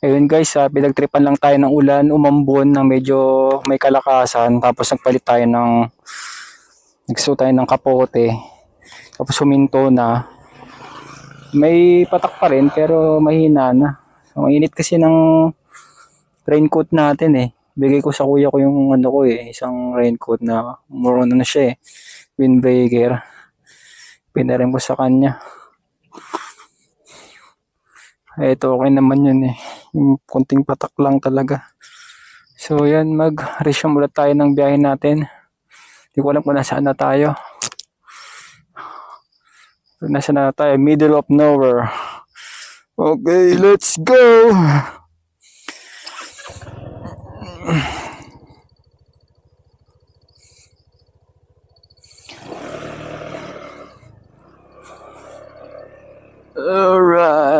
Ayun guys, pinagtripan lang tayo ng ulan, umambon ng medyo may kalakasan. Tapos nagsuot tayo ng kapote. Tapos huminto na. May patak pa rin pero mahina na. Ang init kasi ng raincoat natin eh. Bigay ko sa kuya ko yung ano ko eh, isang raincoat na more on na siya eh, windbreaker. Pinarin ko sa kanya. Ito okay naman yun eh. Yung konting patak lang talaga. So yan, mag-resume ulit tayo ng biyahe natin. Hindi ko alam kung nasaan na tayo. So, nasaan na tayo? Middle of nowhere. Okay, let's go! Alright.